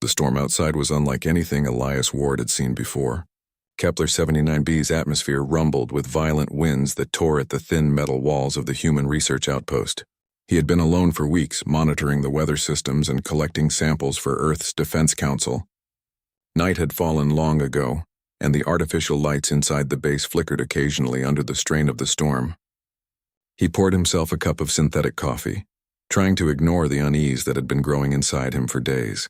The storm outside was unlike anything Elias Ward had seen before. Kepler-79b's atmosphere rumbled with violent winds that tore at the thin metal walls of the human research outpost. He had been alone for weeks, monitoring the weather systems and collecting samples for Earth's Defense Council. Night had fallen long ago, and the artificial lights inside the base flickered occasionally under the strain of the storm. He poured himself a cup of synthetic coffee, trying to ignore the unease that had been growing inside him for days.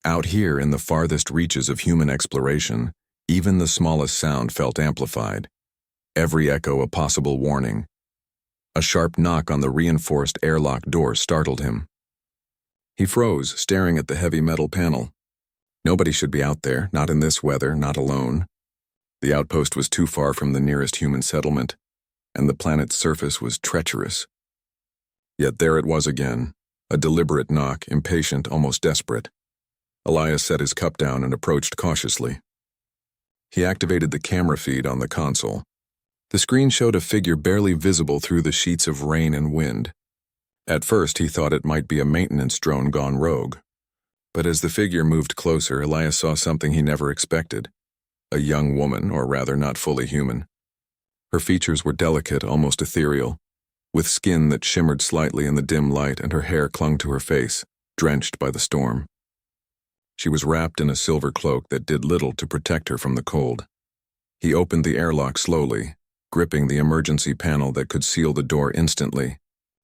Out here in the farthest reaches of human exploration, even the smallest sound felt amplified, every echo a possible warning. A sharp knock on the reinforced airlock door startled him. He froze, staring at the heavy metal panel. Nobody should be out there, not in this weather, not alone. The outpost was too far from the nearest human settlement, and the planet's surface was treacherous. Yet there it was again, a deliberate knock, impatient, almost desperate. Elias set his cup down and approached cautiously. He activated the camera feed on the console. The screen showed a figure barely visible through the sheets of rain and wind. At first, he thought it might be a maintenance drone gone rogue. But as the figure moved closer, Elias saw something he never expected. A young woman, or rather not fully human. Her features were delicate, almost ethereal, with skin that shimmered slightly in the dim light, and her hair clung to her face, drenched by the storm. She was wrapped in a silver cloak that did little to protect her from the cold. He opened the airlock slowly, gripping the emergency panel that could seal the door instantly.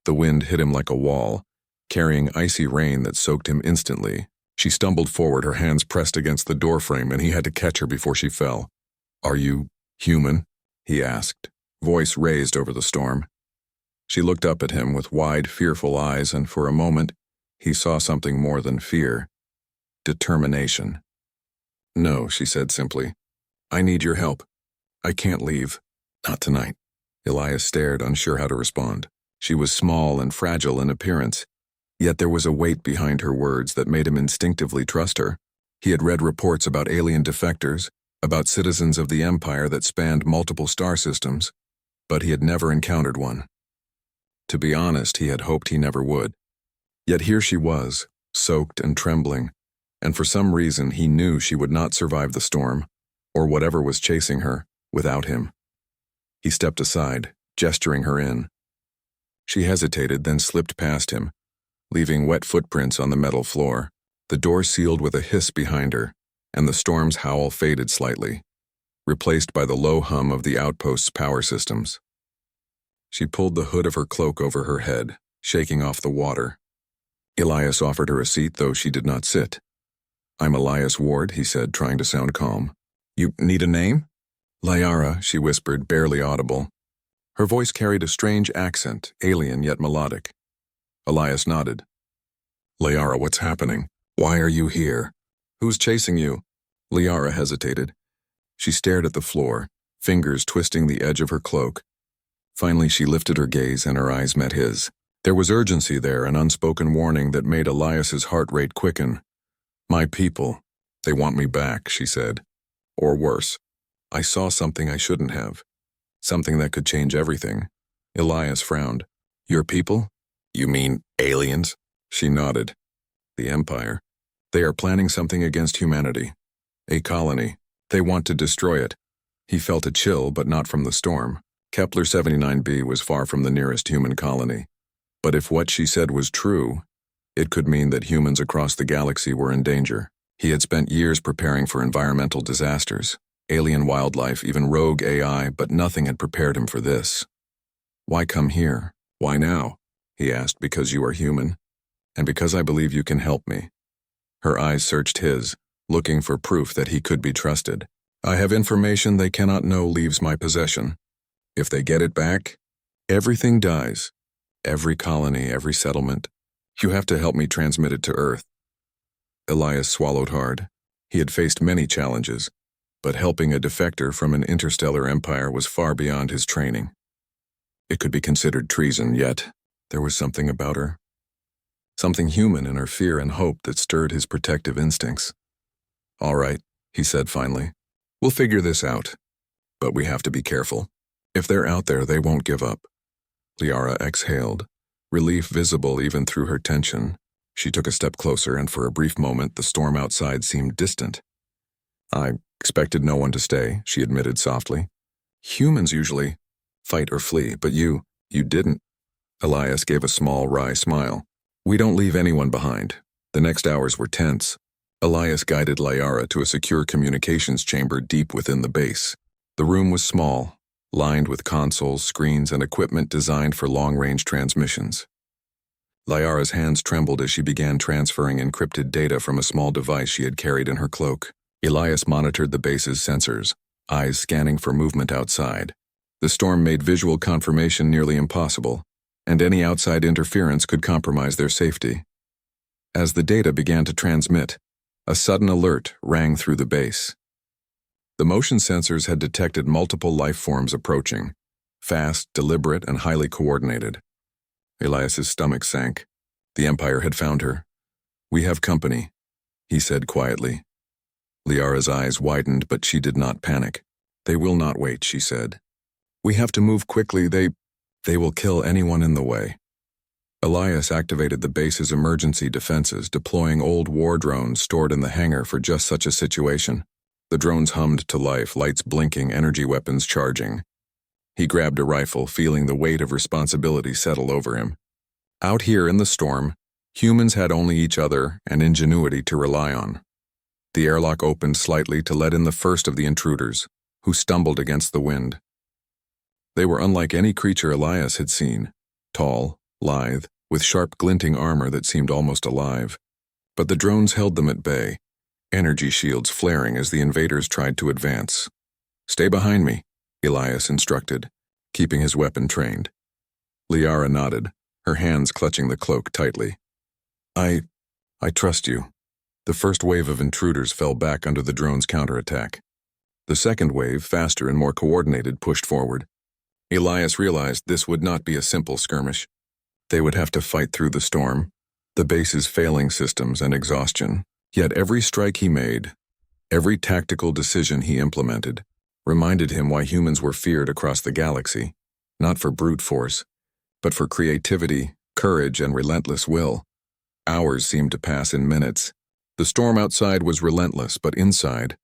The wind hit him like a wall, carrying icy rain that soaked him instantly. She stumbled forward, her hands pressed against the doorframe, and he had to catch her before she fell. "Are you human?" he asked, voice raised over the storm. She looked up at him with wide, fearful eyes, and for a moment, he saw something more than fear. Determination. "No," she said simply. "I need your help. I can't leave. Not tonight." Elias stared, unsure how to respond. She was small and fragile in appearance, yet there was a weight behind her words that made him instinctively trust her. He had read reports about alien defectors, about citizens of the Empire that spanned multiple star systems, but he had never encountered one. To be honest, he had hoped he never would. Yet here she was, soaked and trembling, and for some reason he knew she would not survive the storm, or whatever was chasing her, without him. He stepped aside, gesturing her in. She hesitated, then slipped past him, leaving wet footprints on the metal floor. The door sealed with a hiss behind her, and the storm's howl faded slightly, replaced by the low hum of the outpost's power systems. She pulled the hood of her cloak over her head, shaking off the water. Elias offered her a seat, though she did not sit. "I'm Elias Ward," he said, trying to sound calm. "You need a name?" "Liara," she whispered, barely audible. Her voice carried a strange accent, alien yet melodic. Elias nodded. "Liara, what's happening? Why are you here? Who's chasing you?" Liara hesitated. She stared at the floor, fingers twisting the edge of her cloak. Finally, she lifted her gaze and her eyes met his. There was urgency there, an unspoken warning that made Elias's heart rate quicken. "My people, they want me back," she said. "Or worse. I saw something I shouldn't have. Something that could change everything." Elias frowned. "Your people? You mean aliens?" She nodded. "The Empire. They are planning something against humanity. A colony. They want to destroy it." He felt a chill, but not from the storm. Kepler-79b was far from the nearest human colony. But if what she said was true, it could mean that humans across the galaxy were in danger. He had spent years preparing for environmental disasters, alien wildlife, even rogue AI, but nothing had prepared him for this. "Why come here? Why now?" he asked. "Because you are human, and because I believe you can help me." Her eyes searched his, looking for proof that he could be trusted. "I have information they cannot know leaves my possession. If they get it back, everything dies. Every colony, every settlement. You have to help me transmit it to Earth." Elias swallowed hard. He had faced many challenges, but helping a defector from an interstellar empire was far beyond his training. It could be considered treason, yet there was something about her. Something human in her fear and hope that stirred his protective instincts. "All right," he said finally. "We'll figure this out. But we have to be careful. If they're out there, they won't give up." Liara exhaled, relief visible even through her tension. She took a step closer, and for a brief moment the storm outside seemed distant. I expected no one to stay, she admitted softly. Humans usually fight or flee, but you didn't. Elias gave a small, wry smile. We don't leave anyone behind. The next hours were tense. Elias guided Liara to a secure communications chamber deep within the base. The room was small, lined with consoles, screens, and equipment designed for long-range transmissions. Liara's hands trembled as she began transferring encrypted data from a small device she had carried in her cloak. Elias monitored the base's sensors, eyes scanning for movement outside. The storm made visual confirmation nearly impossible, and any outside interference could compromise their safety. As the data began to transmit, a sudden alert rang through the base. The motion sensors had detected multiple life forms approaching, fast, deliberate, and highly coordinated. Elias's stomach sank. The Empire had found her. We have company, he said quietly. Liara's eyes widened, but she did not panic. They will not wait, she said. We have to move quickly. They will kill anyone in the way. Elias activated the base's emergency defenses, deploying old war drones stored in the hangar for just such a situation. The drones hummed to life, lights blinking, energy weapons charging. He grabbed a rifle, feeling the weight of responsibility settle over him. Out here in the storm, humans had only each other and ingenuity to rely on. The airlock opened slightly to let in the first of the intruders, who stumbled against the wind. They were unlike any creature Elias had seen, tall, lithe, with sharp glinting armor that seemed almost alive. But the drones held them at bay, energy shields flaring as the invaders tried to advance. Stay behind me, Elias instructed, keeping his weapon trained. Liara nodded, her hands clutching the cloak tightly. I trust you. The first wave of intruders fell back under the drone's counterattack. The second wave, faster and more coordinated, pushed forward. Elias realized this would not be a simple skirmish. They would have to fight through the storm, the base's failing systems, and exhaustion. Yet every strike he made, every tactical decision he implemented, reminded him why humans were feared across the galaxy, not for brute force, but for creativity, courage, and relentless will. Hours seemed to pass in minutes. The storm outside was relentless, but inside,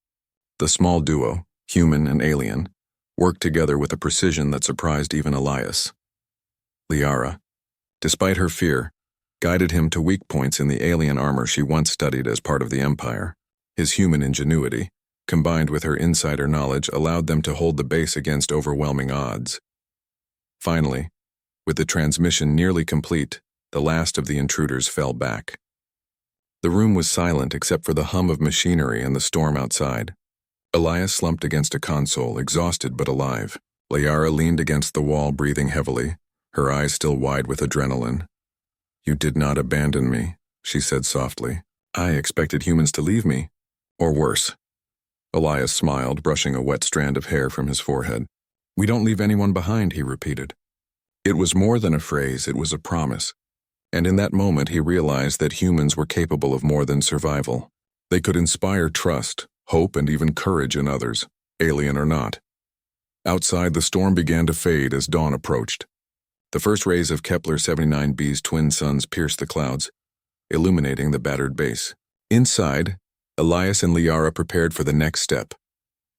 the small duo, human and alien, worked together with a precision that surprised even Elias. Liara, despite her fear, guided him to weak points in the alien armor she once studied as part of the Empire. His human ingenuity, combined with her insider knowledge, allowed them to hold the base against overwhelming odds. Finally, with the transmission nearly complete, the last of the intruders fell back. The room was silent except for the hum of machinery and the storm outside. Elias slumped against a console, exhausted but alive. Liara leaned against the wall, breathing heavily, her eyes still wide with adrenaline. You did not abandon me, she said softly. I expected humans to leave me. Or worse. Elias smiled, brushing a wet strand of hair from his forehead. We don't leave anyone behind, he repeated. It was more than a phrase, it was a promise. And in that moment he realized that humans were capable of more than survival. They could inspire trust, hope, and even courage in others, alien or not. Outside, the storm began to fade as dawn approached. The first rays of Kepler 79b's twin suns pierced the clouds, illuminating the battered base. Inside, Elias and Liara prepared for the next step,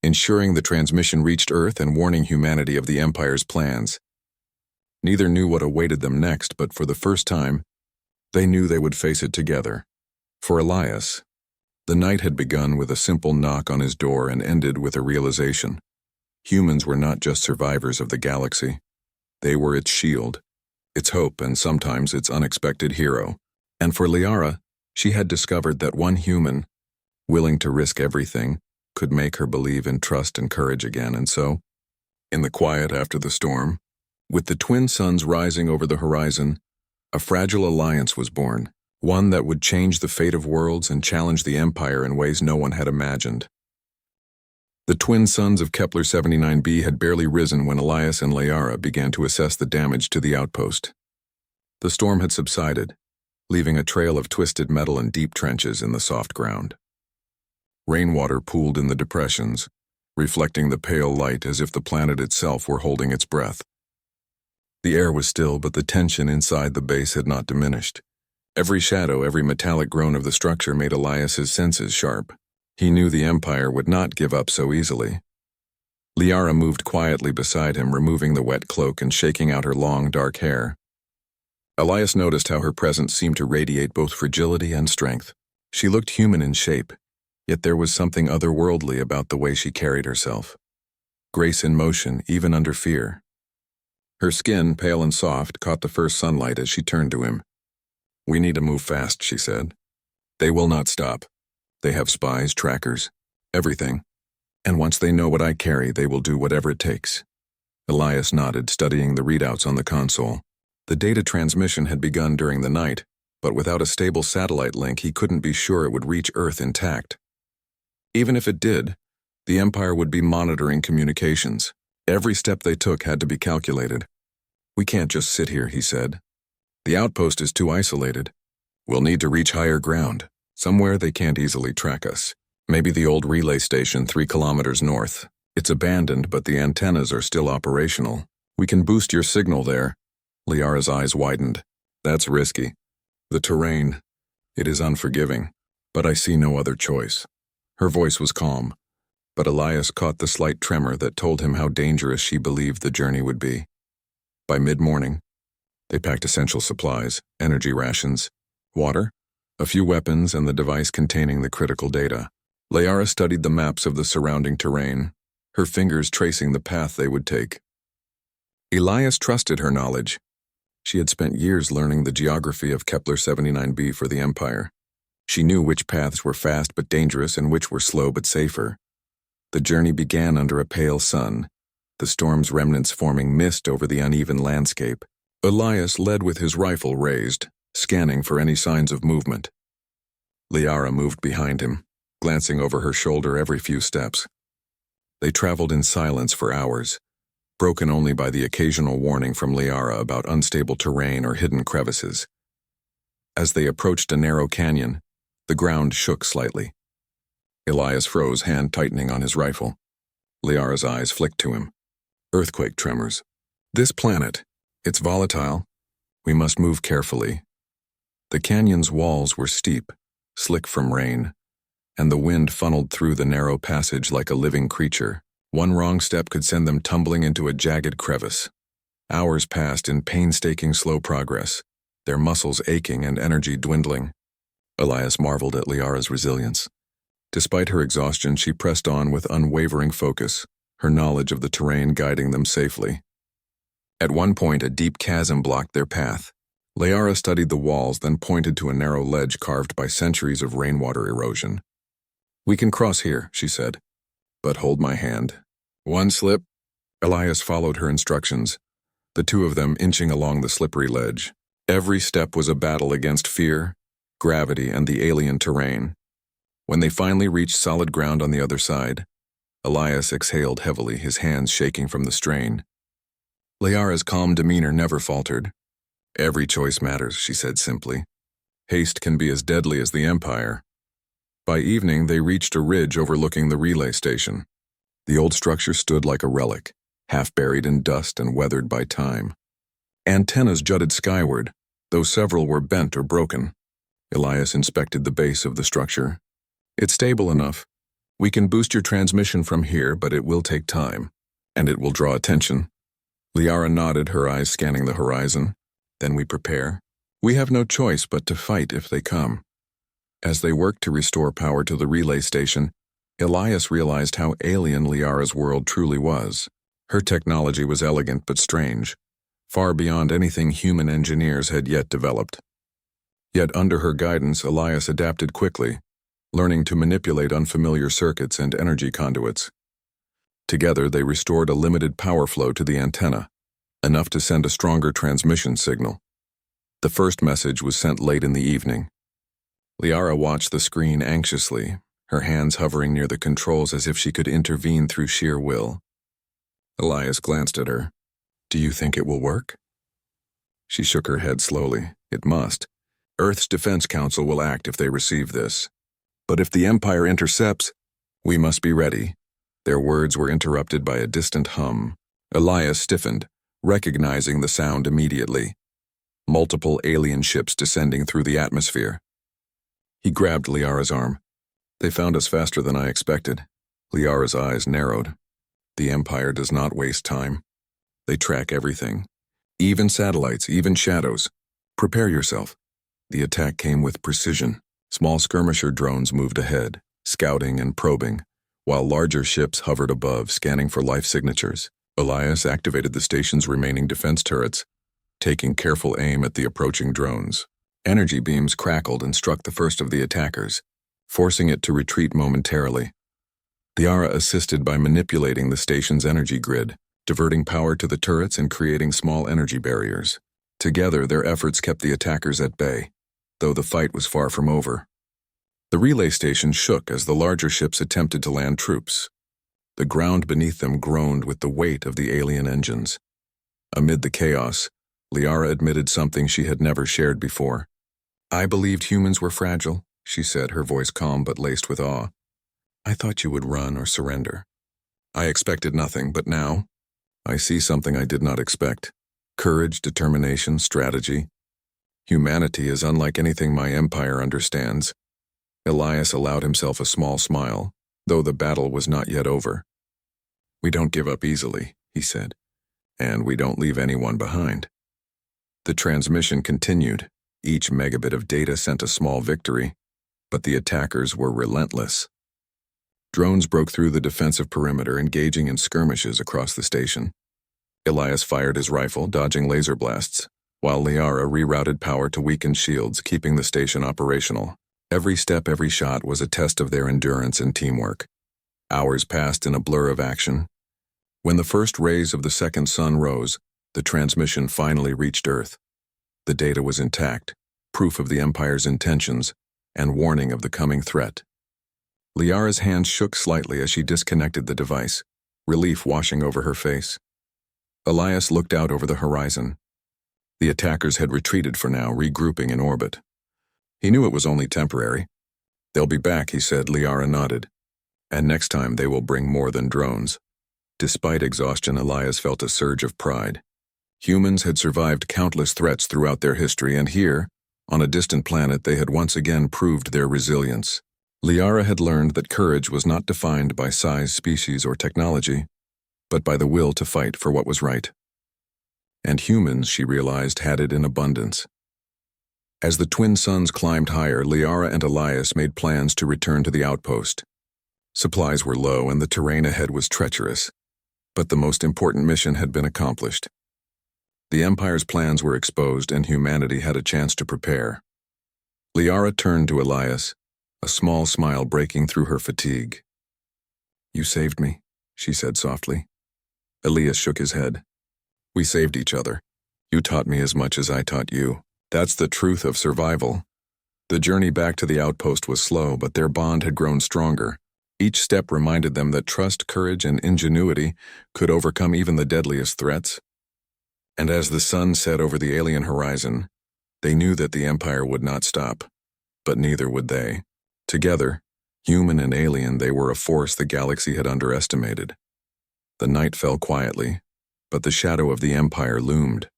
ensuring the transmission reached Earth and warning humanity of the Empire's plans. Neither knew what awaited them next, but for the first time, they knew they would face it together. For Elias, the night had begun with a simple knock on his door and ended with a realization. Humans were not just survivors of the galaxy. They were its shield, its hope, and sometimes its unexpected hero. And for Liara, she had discovered that one human, willing to risk everything, could make her believe in trust and courage again. And so, in the quiet after the storm, with the twin suns rising over the horizon, a fragile alliance was born, one that would change the fate of worlds and challenge the Empire in ways no one had imagined. The twin suns of Kepler 79b had barely risen when Elias and Liara began to assess the damage to the outpost. The storm had subsided, leaving a trail of twisted metal and deep trenches in the soft ground. Rainwater pooled in the depressions, reflecting the pale light as if the planet itself were holding its breath. The air was still, but the tension inside the base had not diminished. Every shadow, every metallic groan of the structure made Elias's senses sharp. He knew the Empire would not give up so easily. Liara moved quietly beside him, removing the wet cloak and shaking out her long, dark hair. Elias noticed how her presence seemed to radiate both fragility and strength. She looked human in shape, yet there was something otherworldly about the way she carried herself. Grace in motion, even under fear. Her skin, pale and soft, caught the first sunlight as she turned to him. "We need to move fast," she said. "They will not stop. They have spies, trackers, everything. And once they know what I carry, they will do whatever it takes." Elias nodded, studying the readouts on the console. The data transmission had begun during the night, but without a stable satellite link, he couldn't be sure it would reach Earth intact. Even if it did, the Empire would be monitoring communications. Every step they took had to be calculated. "We can't just sit here," he said. "The outpost is too isolated. We'll need to reach higher ground, somewhere they can't easily track us. Maybe the old relay station 3 kilometers north. It's abandoned, but the antennas are still operational. We can boost your signal there." Liara's eyes widened. "That's risky. The terrain, it is unforgiving, but I see no other choice." Her voice was calm, but Elias caught the slight tremor that told him how dangerous she believed the journey would be. By mid-morning, they packed essential supplies, energy rations, water, a few weapons, and the device containing the critical data. Liara studied the maps of the surrounding terrain, her fingers tracing the path they would take. Elias trusted her knowledge. She had spent years learning the geography of Kepler 79b for the Empire. She knew which paths were fast but dangerous and which were slow but safer. The journey began under a pale sun, the storm's remnants forming mist over the uneven landscape. Elias led with his rifle raised, scanning for any signs of movement. Liara moved behind him, glancing over her shoulder every few steps. They traveled in silence for hours, broken only by the occasional warning from Liara about unstable terrain or hidden crevices. As they approached a narrow canyon, the ground shook slightly. Elias froze, hand tightening on his rifle. Liara's eyes flicked to him. "Earthquake tremors. This planet, it's volatile. We must move carefully." The canyon's walls were steep, slick from rain, and the wind funneled through the narrow passage like a living creature. One wrong step could send them tumbling into a jagged crevice. Hours passed in painstaking slow progress, their muscles aching and energy dwindling. Elias marveled at Liara's resilience. Despite her exhaustion, she pressed on with unwavering focus, her knowledge of the terrain guiding them safely. At one point, a deep chasm blocked their path. Liara studied the walls, then pointed to a narrow ledge carved by centuries of rainwater erosion. "We can cross here," she said, "but hold my hand. One slip." Elias followed her instructions, the two of them inching along the slippery ledge. Every step was a battle against fear, gravity, and the alien terrain. When they finally reached solid ground on the other side, Elias exhaled heavily, his hands shaking from the strain. Liara's calm demeanor never faltered. "Every choice matters," she said simply. "Haste can be as deadly as the Empire." By evening, they reached a ridge overlooking the relay station. The old structure stood like a relic, half buried in dust and weathered by time. Antennas jutted skyward, though several were bent or broken. Elias inspected the base of the structure. "It's stable enough. We can boost your transmission from here, but it will take time, and it will draw attention." Liara nodded, her eyes scanning the horizon. "Then we prepare. We have no choice but to fight if they come." As they worked to restore power to the relay station, Elias realized how alien Liara's world truly was. Her technology was elegant but strange, far beyond anything human engineers had yet developed. Yet under her guidance, Elias adapted quickly, learning to manipulate unfamiliar circuits and energy conduits. Together, they restored a limited power flow to the antenna, enough to send a stronger transmission signal. The first message was sent late in the evening. Liara watched the screen anxiously, her hands hovering near the controls as if she could intervene through sheer will. Elias glanced at her. "Do you think it will work?" She shook her head slowly. "It must. Earth's Defense Council will act if they receive this. But if the Empire intercepts, we must be ready." Their words were interrupted by a distant hum. Elias stiffened, recognizing the sound immediately. multiple alien ships descending through the atmosphere. He grabbed Liara's arm. They found us faster than I expected. Liara's eyes narrowed. The Empire does not waste time. They track everything. Even satellites, even shadows. Prepare yourself. The attack came with precision. Small skirmisher drones moved ahead, scouting and probing, while larger ships hovered above, scanning for life signatures. Elias activated the station's remaining defense turrets, taking careful aim at the approaching drones. Energy beams crackled and struck the first of the attackers, forcing it to retreat momentarily. Liara assisted by manipulating the station's energy grid, diverting power to the turrets and creating small energy barriers. Together, their efforts kept the attackers at bay, though the fight was far from over. The relay station shook as the larger ships attempted to land troops. The ground beneath them groaned with the weight of the alien engines. Amid the chaos, Liara admitted something she had never shared before. "I believed humans were fragile," she said, her voice calm but laced with awe. "I thought you would run or surrender. I expected nothing, but now, I see something I did not expect. Courage, determination, strategy. Humanity is unlike anything my empire understands." Elias allowed himself a small smile, though the battle was not yet over. "We don't give up easily," he said, "and we don't leave anyone behind." The transmission continued. Each megabit of data sent a small victory, but the attackers were relentless. Drones broke through the defensive perimeter, engaging in skirmishes across the station. Elias fired his rifle, dodging laser blasts, while Liara rerouted power to weaken shields, keeping the station operational. Every step, every shot was a test of their endurance and teamwork. Hours passed in a blur of action. When the first rays of the second sun rose, the transmission finally reached Earth. The data was intact, proof of the Empire's intentions, and warning of the coming threat. Liara's hand shook slightly as she disconnected the device, relief washing over her face. Elias looked out over the horizon. The attackers had retreated for now, regrouping in orbit. He knew it was only temporary. "They'll be back," he said. Liara nodded. "And next time they will bring more than drones." Despite exhaustion, Elias felt a surge of pride. Humans had survived countless threats throughout their history, and here, on a distant planet, they had once again proved their resilience. Liara had learned that courage was not defined by size, species, or technology, but by the will to fight for what was right. And humans, she realized, had it in abundance. As the twin suns climbed higher, Liara and Elias made plans to return to the outpost. Supplies were low and the terrain ahead was treacherous, but the most important mission had been accomplished. The Empire's plans were exposed and humanity had a chance to prepare. Liara turned to Elias, a small smile breaking through her fatigue. "You saved me," she said softly. Elias shook his head. "We saved each other. You taught me as much as I taught you. That's the truth of survival." The journey back to the outpost was slow, but their bond had grown stronger. Each step reminded them that trust, courage, and ingenuity could overcome even the deadliest threats. And as the sun set over the alien horizon, they knew that the Empire would not stop, but neither would they. Together, human and alien, they were a force the galaxy had underestimated. The night fell quietly, but the shadow of the Empire loomed.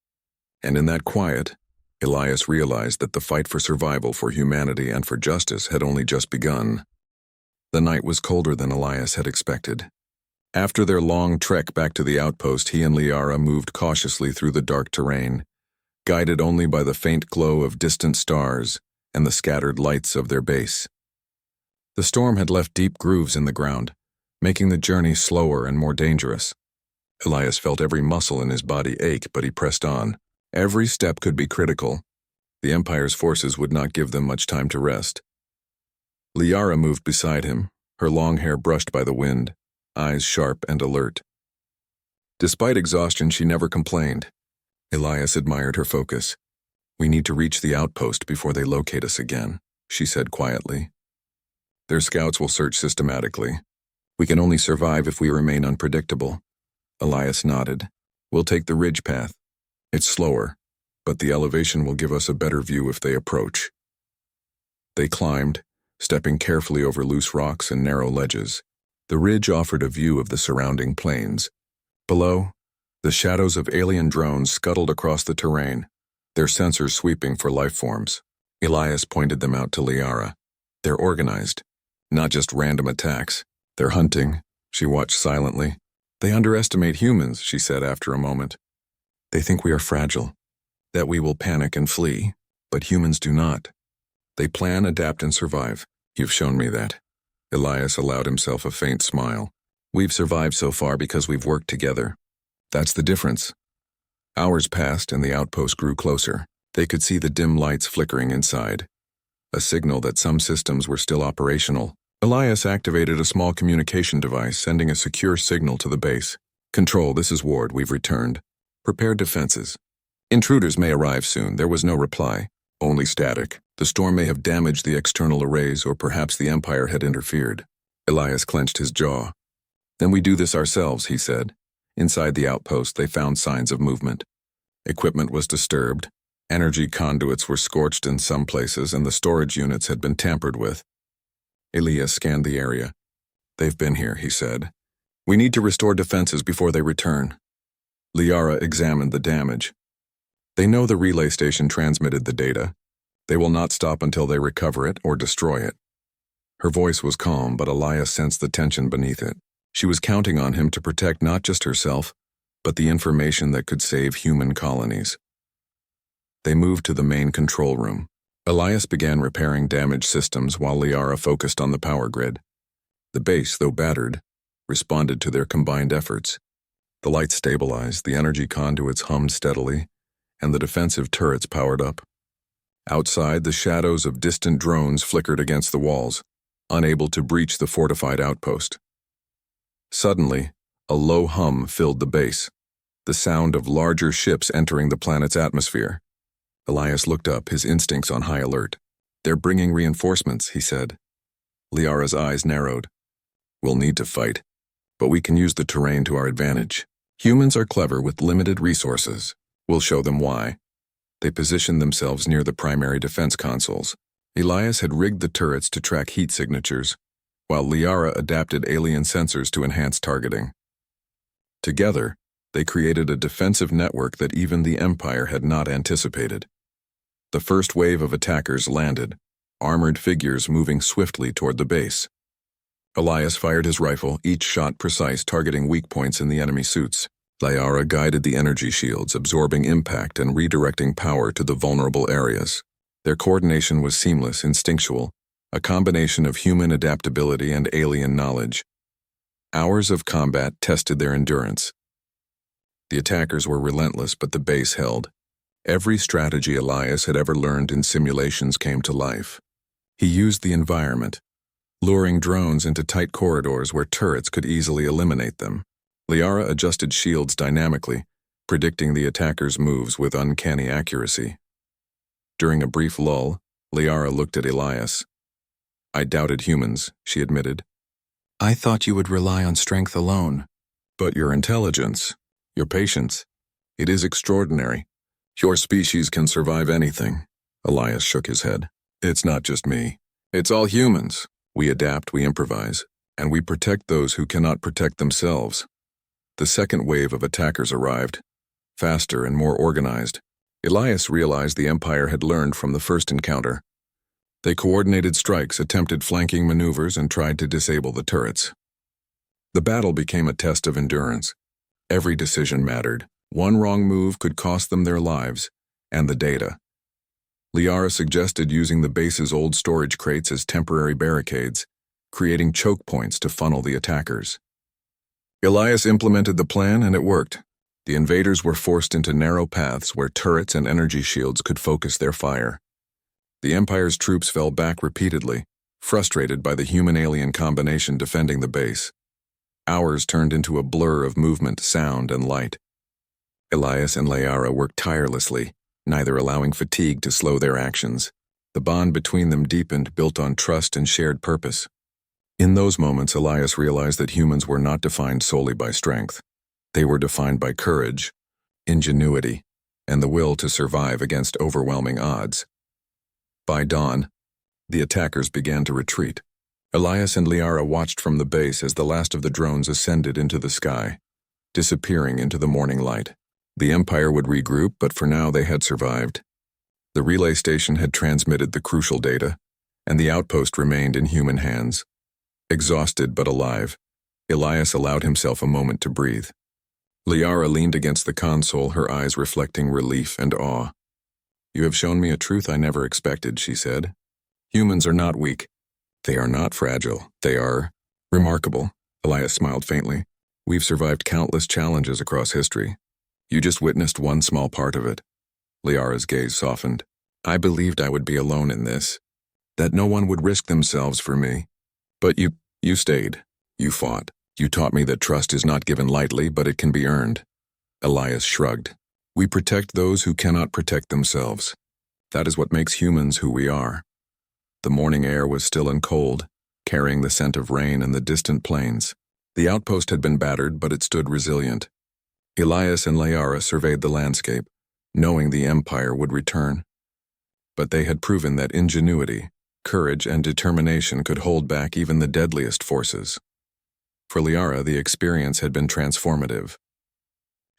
And in that quiet, Elias realized that the fight for survival, for humanity, and for justice had only just begun. The night was colder than Elias had expected. After their long trek back to the outpost, he and Liara moved cautiously through the dark terrain, guided only by the faint glow of distant stars and the scattered lights of their base. The storm had left deep grooves in the ground, making the journey slower and more dangerous. Elias felt every muscle in his body ache, but he pressed on. Every step could be critical. The Empire's forces would not give them much time to rest. Liara moved beside him, her long hair brushed by the wind, eyes sharp and alert. Despite exhaustion, she never complained. Elias admired her focus. "We need to reach the outpost before they locate us again," she said quietly. "Their scouts will search systematically. We can only survive if we remain unpredictable." Elias nodded. "We'll take the ridge path. It's slower, but the elevation will give us a better view if they approach." They climbed, stepping carefully over loose rocks and narrow ledges. The ridge offered a view of the surrounding plains. Below, the shadows of alien drones scuttled across the terrain, their sensors sweeping for life forms. Elias pointed them out to Liara. They're organized, not just random attacks. They're hunting. She watched silently. They underestimate humans, she said after a moment. They think we are fragile, that we will panic and flee, but humans do not. They plan, adapt, and survive. You've shown me that. Elias allowed himself a faint smile. We've survived so far because we've worked together. That's the difference. Hours passed and the outpost grew closer. They could see the dim lights flickering inside, a signal that some systems were still operational. Elias activated a small communication device, sending a secure signal to the base. Control, this is Ward, we've returned. Prepare defenses. Intruders may arrive soon. There was no reply, only static. The storm may have damaged the external arrays, or perhaps the Empire had interfered. Elias clenched his jaw. Then we do this ourselves, he said. Inside the outpost, they found signs of movement. Equipment was disturbed. Energy conduits were scorched in some places, and the storage units had been tampered with. Elias scanned the area. They've been here, he said. We need to restore defenses before they return. Liara examined the damage. They know the relay station transmitted the data. They will not stop until they recover it or destroy it. Her voice was calm, but Elias sensed the tension beneath it. She was counting on him to protect not just herself, but the information that could save human colonies. They moved to the main control room. Elias began repairing damaged systems while Liara focused on the power grid. The base, though battered, responded to their combined efforts. The lights stabilized, the energy conduits hummed steadily, and the defensive turrets powered up. Outside, the shadows of distant drones flickered against the walls, unable to breach the fortified outpost. Suddenly, a low hum filled the base, the sound of larger ships entering the planet's atmosphere. Elias looked up, his instincts on high alert. They're bringing reinforcements, he said. Liara's eyes narrowed. We'll need to fight, but we can use the terrain to our advantage. Humans are clever with limited resources. We'll show them why. They positioned themselves near the primary defense consoles. Elias had rigged the turrets to track heat signatures, while Liara adapted alien sensors to enhance targeting. Together, they created a defensive network that even the Empire had not anticipated. The first wave of attackers landed, armored figures moving swiftly toward the base. Elias fired his rifle, each shot precise, targeting weak points in the enemy suits. Liara guided the energy shields, absorbing impact and redirecting power to the vulnerable areas. Their coordination was seamless, instinctual, a combination of human adaptability and alien knowledge. Hours of combat tested their endurance. The attackers were relentless, but the base held. Every strategy Elias had ever learned in simulations came to life. He used the environment, luring drones into tight corridors where turrets could easily eliminate them. Liara adjusted shields dynamically, predicting the attackers' moves with uncanny accuracy. During a brief lull, Liara looked at Elias. I doubted humans, she admitted. I thought you would rely on strength alone. But your intelligence, your patience, it is extraordinary. Your species can survive anything. Elias shook his head. It's not just me. It's all humans. We adapt, we improvise, and we protect those who cannot protect themselves. The second wave of attackers arrived, faster and more organized. Elias realized the Empire had learned from the first encounter. They coordinated strikes, attempted flanking maneuvers, and tried to disable the turrets. The battle became a test of endurance. Every decision mattered. One wrong move could cost them their lives, and the data. Liara suggested using the base's old storage crates as temporary barricades, creating choke points to funnel the attackers. Elias implemented the plan, and it worked. The invaders were forced into narrow paths where turrets and energy shields could focus their fire. The Empire's troops fell back repeatedly, frustrated by the human-alien combination defending the base. Hours turned into a blur of movement, sound, and light. Elias and Liara worked tirelessly, neither allowing fatigue to slow their actions. The bond between them deepened, built on trust and shared purpose. In those moments, Elias realized that humans were not defined solely by strength. They were defined by courage, ingenuity, and the will to survive against overwhelming odds. By dawn, the attackers began to retreat. Elias and Liara watched from the base as the last of the drones ascended into the sky, disappearing into the morning light. The Empire would regroup, but for now they had survived. The relay station had transmitted the crucial data, and the outpost remained in human hands. Exhausted but alive, Elias allowed himself a moment to breathe. Liara leaned against the console, her eyes reflecting relief and awe. "You have shown me a truth I never expected," she said. "Humans are not weak. They are not fragile. They are remarkable." Elias smiled faintly. "We've survived countless challenges across history. You just witnessed one small part of it." Liara's gaze softened. "I believed I would be alone in this, that no one would risk themselves for me. But you stayed. You fought. You taught me that trust is not given lightly, but it can be earned." Elias shrugged. "We protect those who cannot protect themselves. That is what makes humans who we are." The morning air was still and cold, carrying the scent of rain and the distant plains. The outpost had been battered, but it stood resilient. Elias and Liara surveyed the landscape, knowing the Empire would return. But they had proven that ingenuity, courage, and determination could hold back even the deadliest forces. For Liara, the experience had been transformative.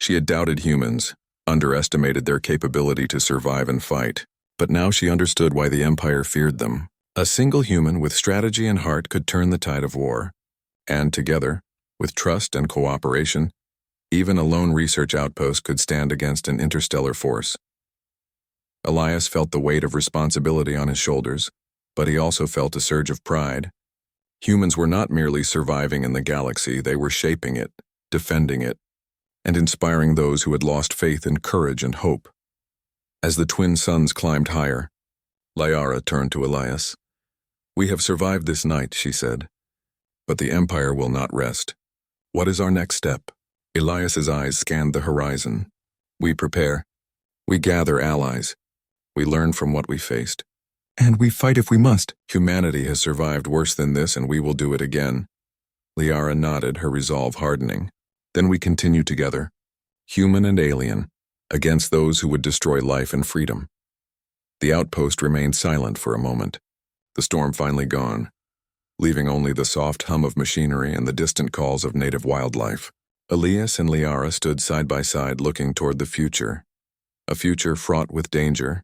She had doubted humans, underestimated their capability to survive and fight, but now she understood why the Empire feared them. A single human with strategy and heart could turn the tide of war, and together, with trust and cooperation, even a lone research outpost could stand against an interstellar force. Elias felt the weight of responsibility on his shoulders, but he also felt a surge of pride. Humans were not merely surviving in the galaxy, they were shaping it, defending it, and inspiring those who had lost faith in courage and hope. As the twin suns climbed higher, Liara turned to Elias. "We have survived this night," she said, "but the Empire will not rest. What is our next step?" Elias's eyes scanned the horizon. "We prepare. We gather allies. We learn from what we faced. And we fight if we must. Humanity has survived worse than this, and we will do it again." Liara nodded, her resolve hardening. "Then we continue together, human and alien, against those who would destroy life and freedom." The outpost remained silent for a moment, the storm finally gone, leaving only the soft hum of machinery and the distant calls of native wildlife. Elias and Liara stood side by side looking toward the future, a future fraught with danger,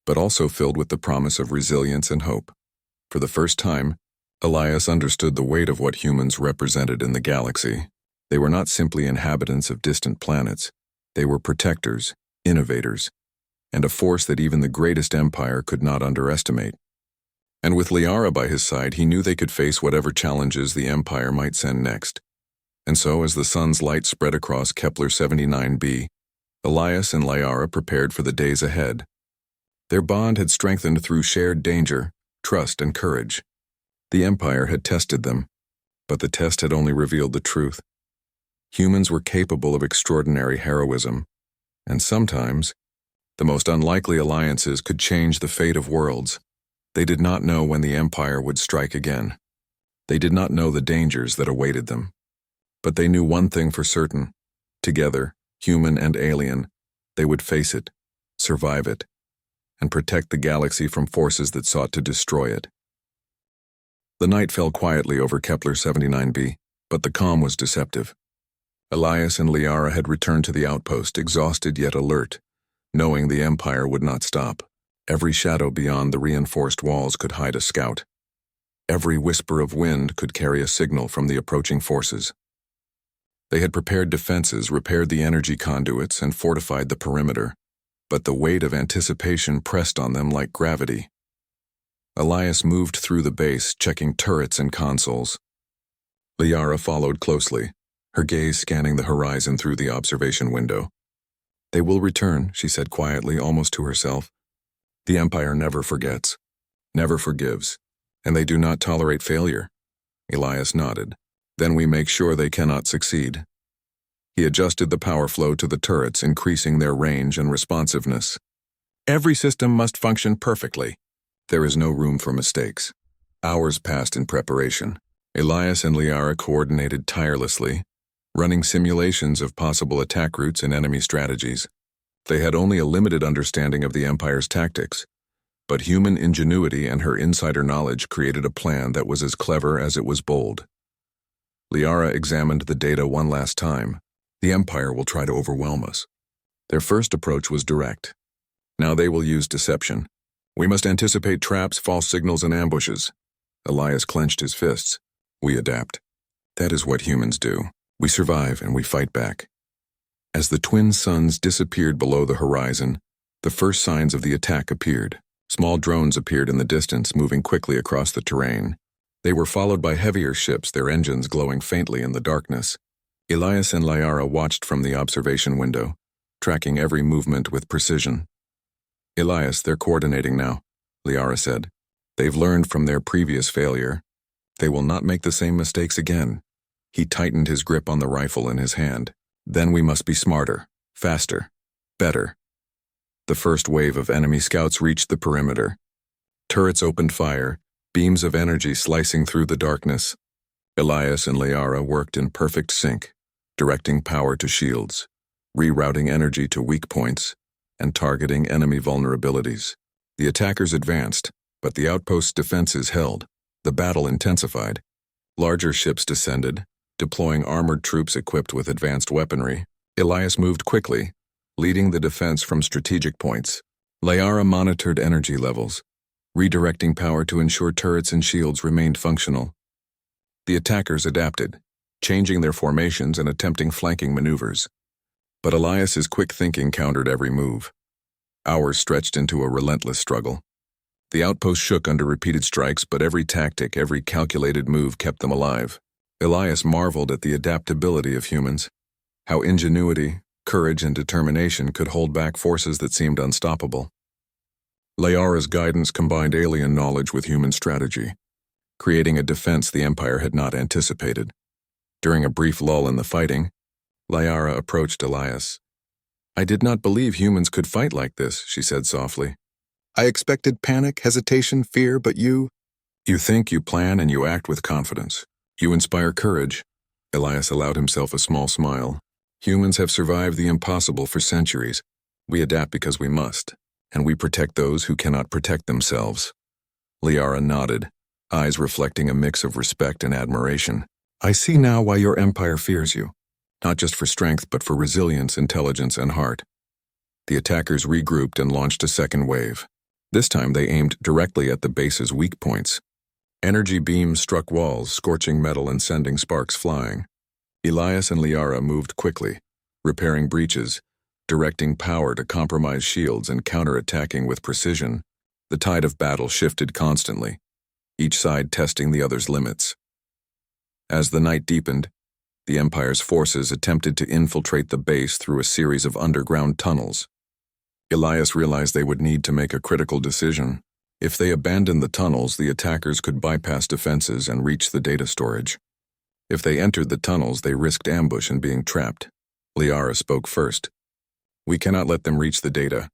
but also filled with the promise of resilience and hope. For the first time, Elias understood the weight of what humans represented in the galaxy. They were not simply inhabitants of distant planets. They were protectors, innovators, and a force that even the greatest empire could not underestimate. And with Liara by his side, he knew they could face whatever challenges the Empire might send next. And so, as the sun's light spread across Kepler 79b, Elias and Liara prepared for the days ahead. Their bond had strengthened through shared danger, trust, and courage. The Empire had tested them, but the test had only revealed the truth. Humans were capable of extraordinary heroism, and sometimes, the most unlikely alliances could change the fate of worlds. They did not know when the Empire would strike again. They did not know the dangers that awaited them. But they knew one thing for certain. Together, human and alien, they would face it, survive it, and protect the galaxy from forces that sought to destroy it. The night fell quietly over Kepler 79b, but the calm was deceptive. Elias and Liara had returned to the outpost, exhausted yet alert, knowing the Empire would not stop. Every shadow beyond the reinforced walls could hide a scout. Every whisper of wind could carry a signal from the approaching forces. They had prepared defenses, repaired the energy conduits, and fortified the perimeter, but the weight of anticipation pressed on them like gravity. Elias moved through the base, checking turrets and consoles. Liara followed closely, her gaze scanning the horizon through the observation window. "They will return," she said quietly, almost to herself. "The Empire never forgets, never forgives, and they do not tolerate failure." Elias nodded. "Then we make sure they cannot succeed." He adjusted the power flow to the turrets, increasing their range and responsiveness. "Every system must function perfectly. There is no room for mistakes." Hours passed in preparation. Elias and Liara coordinated tirelessly, running simulations of possible attack routes and enemy strategies. They had only a limited understanding of the Empire's tactics, but human ingenuity and her insider knowledge created a plan that was as clever as it was bold. Liara examined the data one last time. "The Empire will try to overwhelm us. Their first approach was direct. Now they will use deception. We must anticipate traps, false signals, and ambushes. Elias clenched his fists. We adapt. That is what humans do. We survive and we fight back. As the twin suns disappeared below the horizon, the first signs of the attack appeared. Small drones appeared in the distance, moving quickly across the terrain. They were followed by heavier ships, their engines glowing faintly in the darkness. Elias and Liara watched from the observation window, tracking every movement with precision. Elias, they're coordinating now, Liara said. They've learned from their previous failure. They will not make the same mistakes again. He tightened his grip on the rifle in his hand. Then we must be smarter, faster, better. The first wave of enemy scouts reached the perimeter. Turrets opened fire, beams of energy slicing through the darkness. Elias and Liara worked in perfect sync, directing power to shields, rerouting energy to weak points, and targeting enemy vulnerabilities. The attackers advanced, but the outpost's defenses held. The battle intensified. Larger ships descended, deploying armored troops equipped with advanced weaponry. Elias moved quickly, leading the defense from strategic points. Liara monitored energy levels, redirecting power to ensure turrets and shields remained functional. The attackers adapted, changing their formations and attempting flanking maneuvers. But Elias's quick thinking countered every move. Hours stretched into a relentless struggle. The outpost shook under repeated strikes, but every tactic, every calculated move kept them alive. Elias marveled at the adaptability of humans, how ingenuity, courage, and determination could hold back forces that seemed unstoppable. Liara's guidance combined alien knowledge with human strategy, creating a defense the Empire had not anticipated. During a brief lull in the fighting, Liara approached Elias. I did not believe humans could fight like this, she said softly. I expected panic, hesitation, fear, but you think, you plan, and you act with confidence. You inspire courage. Elias allowed himself a small smile. Humans have survived the impossible for centuries. We adapt because we must, and we protect those who cannot protect themselves. Liara nodded, eyes reflecting a mix of respect and admiration. I see now why your empire fears you, not just for strength but for resilience, intelligence, and heart. The attackers regrouped and launched a second wave. This time they aimed directly at the base's weak points. Energy beams struck walls, scorching metal and sending sparks flying. Elias and Liara moved quickly, repairing breaches, directing power to compromise shields and counterattacking with precision. The tide of battle shifted constantly, each side testing the other's limits. As the night deepened, the Empire's forces attempted to infiltrate the base through a series of underground tunnels. Elias realized they would need to make a critical decision. If they abandoned the tunnels, the attackers could bypass defenses and reach the data storage. If they entered the tunnels, they risked ambush and being trapped. Liara spoke first. We cannot let them reach the data.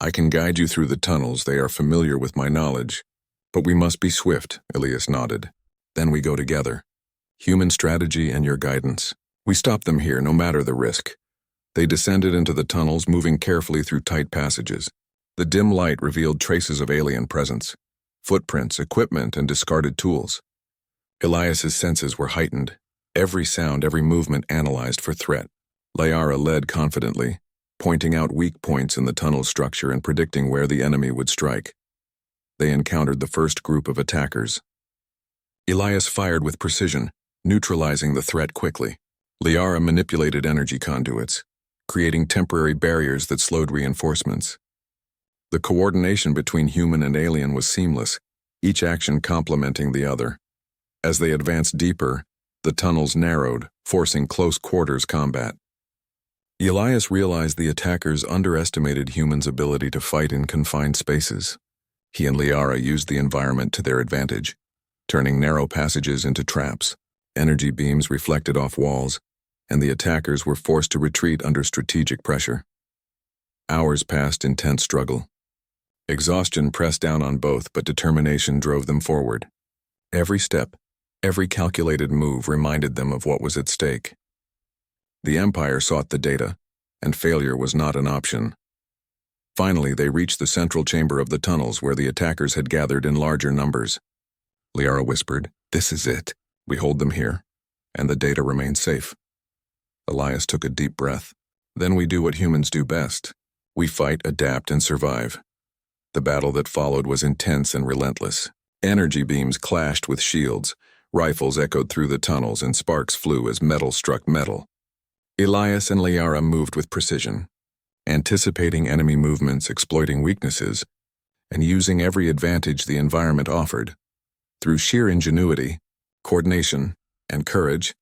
I can guide you through the tunnels, they are familiar with my knowledge. But we must be swift, Elias nodded. Then we go together. Human strategy and your guidance. We stop them here, no matter the risk. They descended into the tunnels, moving carefully through tight passages. The dim light revealed traces of alien presence, footprints, equipment, and discarded tools. Elias's senses were heightened, every sound, every movement analyzed for threat. Liara led confidently, pointing out weak points in the tunnel structure and predicting where the enemy would strike. They encountered the first group of attackers. Elias fired with precision, neutralizing the threat quickly. Liara manipulated energy conduits, creating temporary barriers that slowed reinforcements. The coordination between human and alien was seamless, each action complementing the other. As they advanced deeper, the tunnels narrowed, forcing close quarters combat. Elias realized the attackers underestimated humans' ability to fight in confined spaces. He and Liara used the environment to their advantage, turning narrow passages into traps. Energy beams reflected off walls, and the attackers were forced to retreat under strategic pressure. Hours passed in tense struggle. Exhaustion pressed down on both, but determination drove them forward. Every step, every calculated move reminded them of what was at stake. The Empire sought the data, and failure was not an option. Finally, they reached the central chamber of the tunnels where the attackers had gathered in larger numbers. Liara whispered, "This is it. We hold them here, and the data remains safe." Elias took a deep breath. Then we do what humans do best. We fight, adapt, and survive. The battle that followed was intense and relentless. Energy beams clashed with shields, rifles echoed through the tunnels, and sparks flew as metal struck metal. Elias and Liara moved with precision, anticipating enemy movements, exploiting weaknesses, and using every advantage the environment offered. Through sheer ingenuity, coordination, and courage,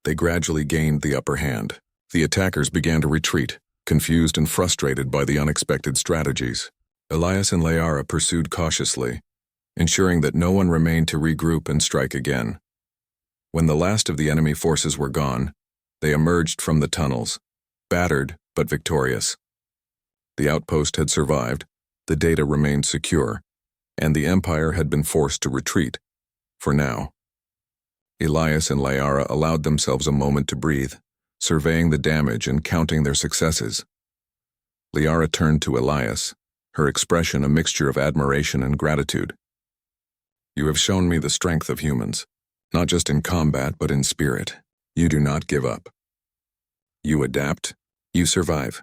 they gradually gained the upper hand. The attackers began to retreat, confused and frustrated by the unexpected strategies. Elias and Liara pursued cautiously, ensuring that no one remained to regroup and strike again. When the last of the enemy forces were gone, they emerged from the tunnels, battered but victorious. The outpost had survived, the data remained secure, and the Empire had been forced to retreat, for now. Elias and Liara allowed themselves a moment to breathe, surveying the damage and counting their successes. Liara turned to Elias, her expression a mixture of admiration and gratitude. You have shown me the strength of humans, not just in combat but in spirit. You do not give up. You adapt, you survive,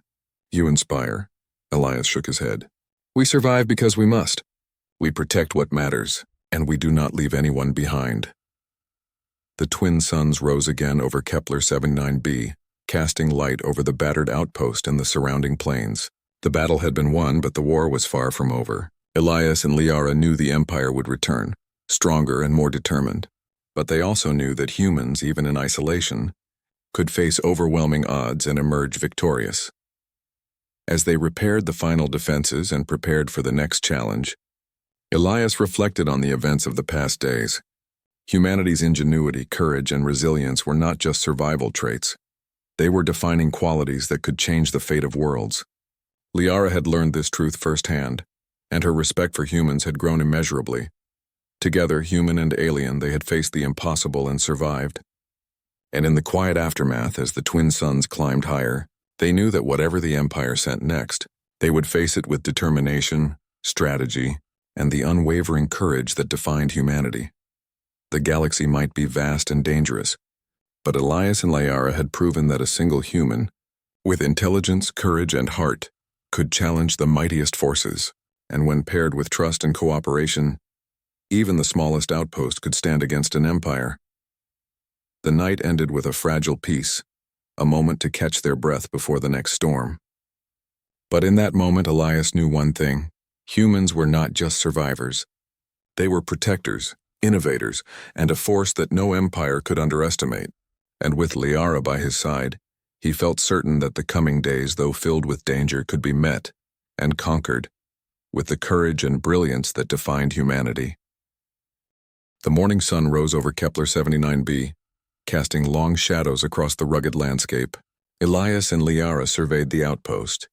you inspire. Elias shook his head. We survive because we must. We protect what matters, and we do not leave anyone behind. The twin suns rose again over Kepler 79b, casting light over the battered outpost and the surrounding plains. The battle had been won, but the war was far from over. Elias and Liara knew the Empire would return, stronger and more determined. But they also knew that humans, even in isolation, could face overwhelming odds and emerge victorious. As they repaired the final defenses and prepared for the next challenge, Elias reflected on the events of the past days. Humanity's ingenuity, courage, and resilience were not just survival traits. They were defining qualities that could change the fate of worlds. Liara had learned this truth firsthand, and her respect for humans had grown immeasurably. Together, human and alien, they had faced the impossible and survived. And in the quiet aftermath, as the twin suns climbed higher, they knew that whatever the Empire sent next, they would face it with determination, strategy, and the unwavering courage that defined humanity. The galaxy might be vast and dangerous, but Elias and Liara had proven that a single human, with intelligence, courage, and heart, could challenge the mightiest forces, and when paired with trust and cooperation, even the smallest outpost could stand against an empire. The night ended with a fragile peace, a moment to catch their breath before the next storm. But in that moment, Elias knew one thing. Humans were not just survivors. They were protectors, innovators, and a force that no empire could underestimate. And with Liara by his side, he felt certain that the coming days, though filled with danger, could be met and conquered with the courage and brilliance that defined humanity. The morning sun rose over Kepler 79b, casting long shadows across the rugged landscape. Elias and Liara surveyed the outpost,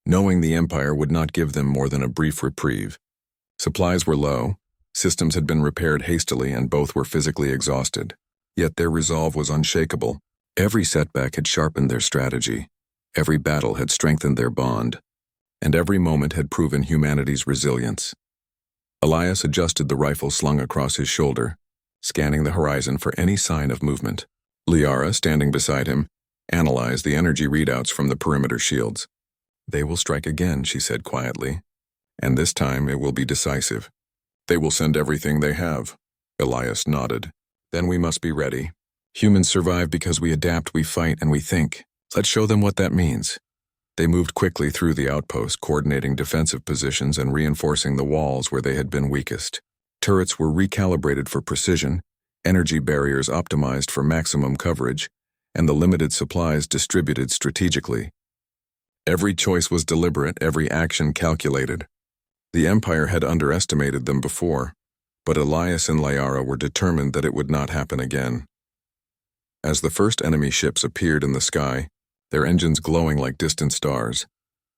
knowing the Empire would not give them more than a brief reprieve. Supplies were low, systems had been repaired hastily, and both were physically exhausted. Yet their resolve was unshakable. Every setback had sharpened their strategy, every battle had strengthened their bond, and every moment had proven humanity's resilience. Elias adjusted the rifle slung across his shoulder, scanning the horizon for any sign of movement. Liara, standing beside him, analyzed the energy readouts from the perimeter shields. They will strike again, she said quietly, and this time it will be decisive. They will send everything they have. Elias nodded. Then we must be ready. Humans survive because we adapt, we fight, and we think. Let's show them what that means. They moved quickly through the outpost, coordinating defensive positions and reinforcing the walls where they had been weakest. Turrets were recalibrated for precision, energy barriers optimized for maximum coverage, and the limited supplies distributed strategically. Every choice was deliberate, every action calculated. The Empire had underestimated them before, but Elias and Liara were determined that it would not happen again. As the first enemy ships appeared in the sky, their engines glowing like distant stars,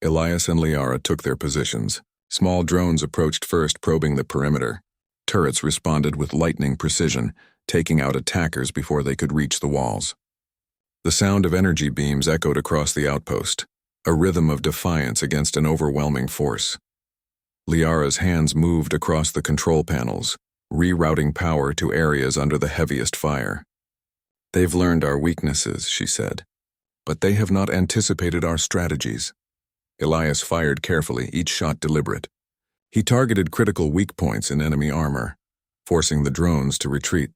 Elias and Liara took their positions. Small drones approached first, probing the perimeter. Turrets responded with lightning precision, taking out attackers before they could reach the walls. The sound of energy beams echoed across the outpost, a rhythm of defiance against an overwhelming force. Liara's hands moved across the control panels, rerouting power to areas under the heaviest fire. They've learned our weaknesses, she said. but they have not anticipated our strategies. Elias fired carefully, each shot deliberate. He targeted critical weak points in enemy armor, forcing the drones to retreat.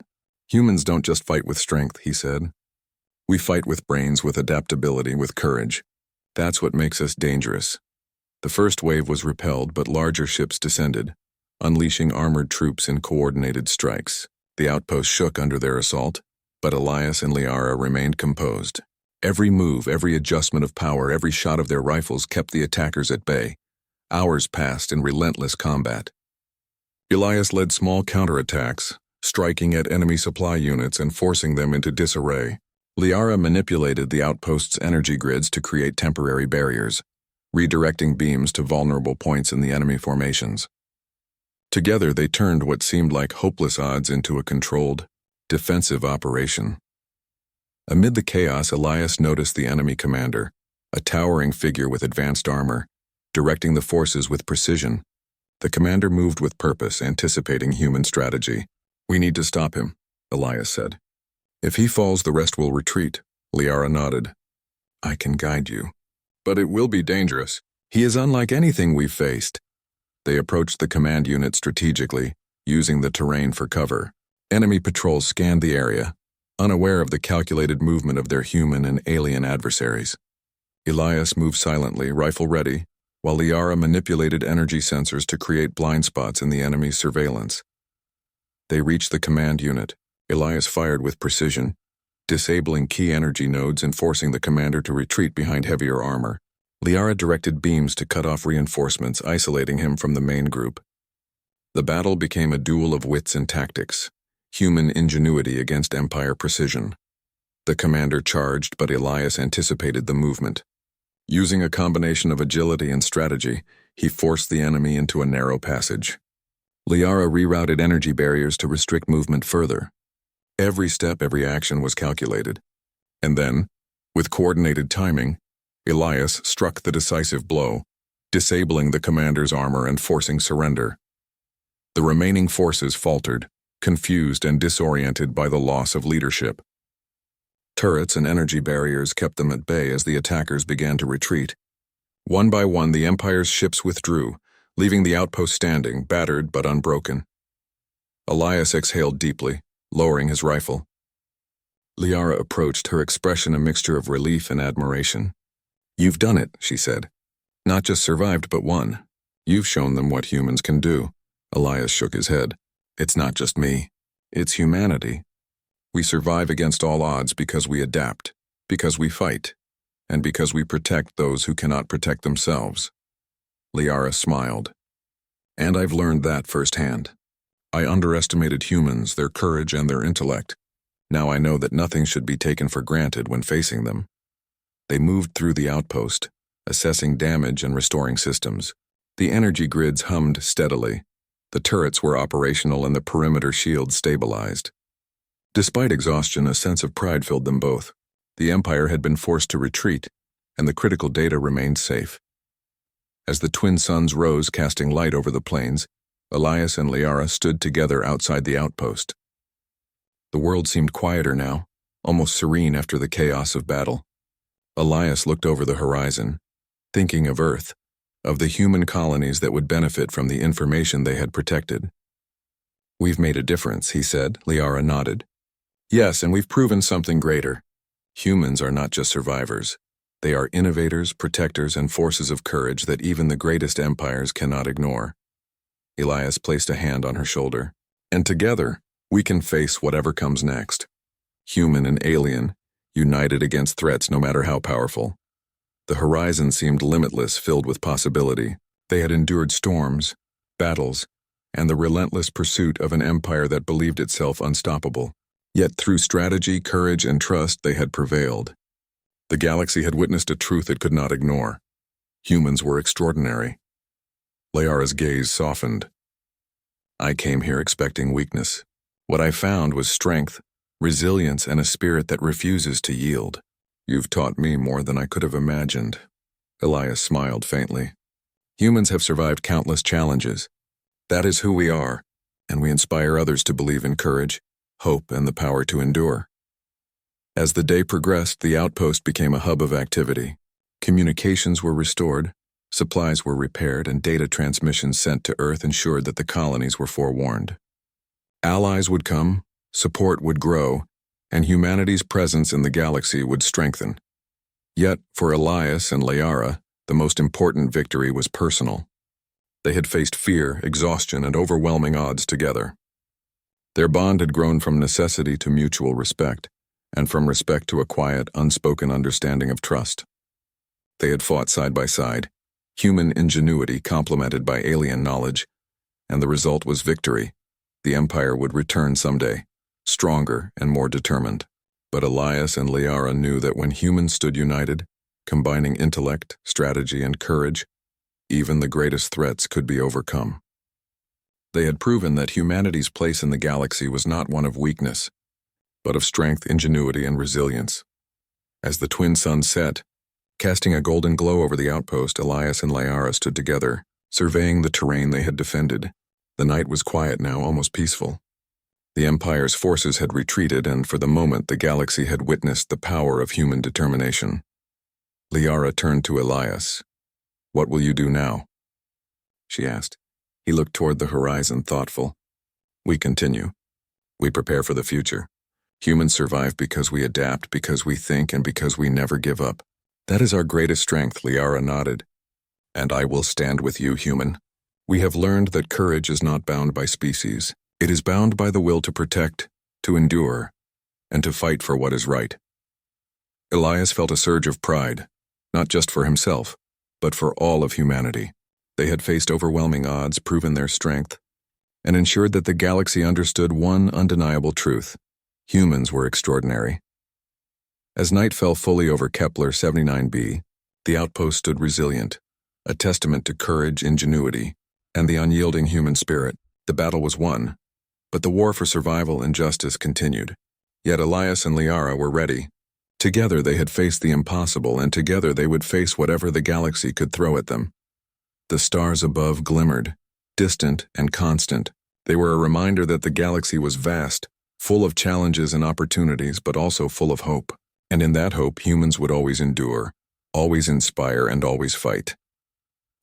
Humans don't just fight with strength, he said. We fight with brains, with adaptability, with courage. That's what makes us dangerous. The first wave was repelled, but larger ships descended, unleashing armored troops in coordinated strikes. The outpost shook under their assault, but Elias and Liara remained composed. Every move, every adjustment of power, every shot of their rifles kept the attackers at bay. Hours passed in relentless combat. Elias led small counterattacks, striking at enemy supply units and forcing them into disarray. Liara manipulated the outpost's energy grids to create temporary barriers, redirecting beams to vulnerable points in the enemy formations. Together, they turned what seemed like hopeless odds into a controlled, defensive operation. Amid the chaos, Elias noticed the enemy commander, a towering figure with advanced armor, directing the forces with precision. The commander moved with purpose, anticipating human strategy. "We need to stop him," Elias said. "If he falls, the rest will retreat." Liara nodded. "I can guide you. But it will be dangerous. He is unlike anything we've faced." They approached the command unit strategically, using the terrain for cover. Enemy patrols scanned the area, unaware of the calculated movement of their human and alien adversaries. Elias moved silently, rifle ready, while Liara manipulated energy sensors to create blind spots in the enemy's surveillance. They reached the command unit. Elias fired with precision, disabling key energy nodes and forcing the commander to retreat behind heavier armor. Liara directed beams to cut off reinforcements, isolating him from the main group. The battle became a duel of wits and tactics, human ingenuity against Empire precision. The commander charged, but Elias anticipated the movement. Using a combination of agility and strategy, he forced the enemy into a narrow passage. Liara rerouted energy barriers to restrict movement further. Every step, every action was calculated. And then, with coordinated timing, Elias struck the decisive blow, disabling the commander's armor and forcing surrender. The remaining forces faltered, confused and disoriented by the loss of leadership. Turrets and energy barriers kept them at bay as the attackers began to retreat. One by one, the Empire's ships withdrew, leaving the outpost standing, battered but unbroken. Elias exhaled deeply, lowering his rifle. Liara approached, her expression a mixture of relief and admiration. "You've done it," she said. "Not just survived, but won. You've shown them what humans can do." Elias shook his head. "It's not just me. It's humanity. We survive against all odds because we adapt, because we fight, and because we protect those who cannot protect themselves." Liara smiled. "And I've learned that firsthand. I underestimated humans, their courage and their intellect. Now I know that nothing should be taken for granted when facing them." They moved through the outpost, assessing damage and restoring systems. The energy grids hummed steadily. The turrets were operational and the perimeter shields stabilized. Despite exhaustion, a sense of pride filled them both. The Empire had been forced to retreat, and the critical data remained safe. As the twin suns rose, casting light over the plains, Elias and Liara stood together outside the outpost. The world seemed quieter now, almost serene after the chaos of battle. Elias looked over the horizon, thinking of Earth, of the human colonies that would benefit from the information they had protected. "We've made a difference," he said. Liara nodded. "Yes, and we've proven something greater. Humans are not just survivors. They are innovators, protectors, and forces of courage that even the greatest empires cannot ignore." Elias placed a hand on her shoulder. "And together, we can face whatever comes next. Human and alien, united against threats no matter how powerful." The horizon seemed limitless, filled with possibility. They had endured storms, battles, and the relentless pursuit of an empire that believed itself unstoppable. Yet through strategy, courage, and trust, they had prevailed. The galaxy had witnessed a truth it could not ignore. Humans were extraordinary. Liara's gaze softened. "I came here expecting weakness. What I found was strength, resilience, and a spirit that refuses to yield. You've taught me more than I could have imagined." Elias smiled faintly. "Humans have survived countless challenges. That is who we are, and we inspire others to believe in courage, hope, and the power to endure." As the day progressed, the outpost became a hub of activity. Communications were restored, supplies were repaired, and data transmissions sent to Earth ensured that the colonies were forewarned. Allies would come, support would grow, and humanity's presence in the galaxy would strengthen. Yet, for Elias and Liara, the most important victory was personal. They had faced fear, exhaustion, and overwhelming odds together. Their bond had grown from necessity to mutual respect, and from respect to a quiet, unspoken understanding of trust. They had fought side by side, human ingenuity complemented by alien knowledge, and the result was victory. The Empire would return someday, stronger and more determined. But Elias and Liara knew that when humans stood united, combining intellect, strategy, and courage, even the greatest threats could be overcome. They had proven that humanity's place in the galaxy was not one of weakness, but of strength, ingenuity, and resilience. As the twin suns set, casting a golden glow over the outpost, Elias and Liara stood together, surveying the terrain they had defended. The night was quiet now, almost peaceful. The Empire's forces had retreated, and for the moment the galaxy had witnessed the power of human determination. Liara turned to Elias. "What will you do now?" she asked. He looked toward the horizon, thoughtful. "We continue. We prepare for the future. Humans survive because we adapt, because we think, and because we never give up. That is our greatest strength," Liara nodded. "And I will stand with you, human. We have learned that courage is not bound by species. It is bound by the will to protect, to endure, and to fight for what is right." Elias felt a surge of pride, not just for himself, but for all of humanity. They had faced overwhelming odds, proven their strength, and ensured that the galaxy understood one undeniable truth: humans were extraordinary. As night fell fully over Kepler 79b, the outpost stood resilient, a testament to courage, ingenuity, and the unyielding human spirit. The battle was won, but the war for survival and justice continued. Yet Elias and Liara were ready. Together they had faced the impossible, and together they would face whatever the galaxy could throw at them. The stars above glimmered, distant and constant. They were a reminder that the galaxy was vast, full of challenges and opportunities, but also full of hope. And in that hope, humans would always endure, always inspire, and always fight.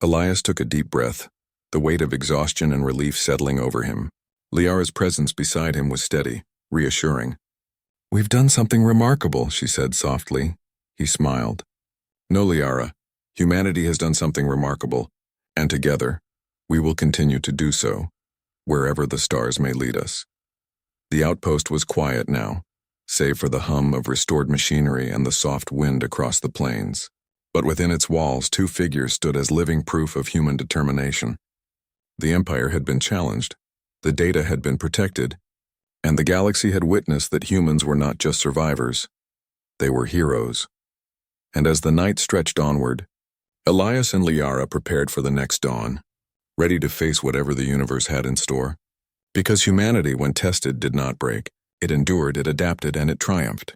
Elias took a deep breath, the weight of exhaustion and relief settling over him. Liara's presence beside him was steady, reassuring. "We've done something remarkable," she said softly. He smiled. "No, Liara, humanity has done something remarkable, and together, we will continue to do so, wherever the stars may lead us." The outpost was quiet now, save for the hum of restored machinery and the soft wind across the plains. But within its walls, two figures stood as living proof of human determination. The Empire had been challenged, the data had been protected, and the galaxy had witnessed that humans were not just survivors, they were heroes. And as the night stretched onward, Elias and Liara prepared for the next dawn, ready to face whatever the universe had in store. Because humanity, when tested, did not break. It endured, it adapted, and it triumphed.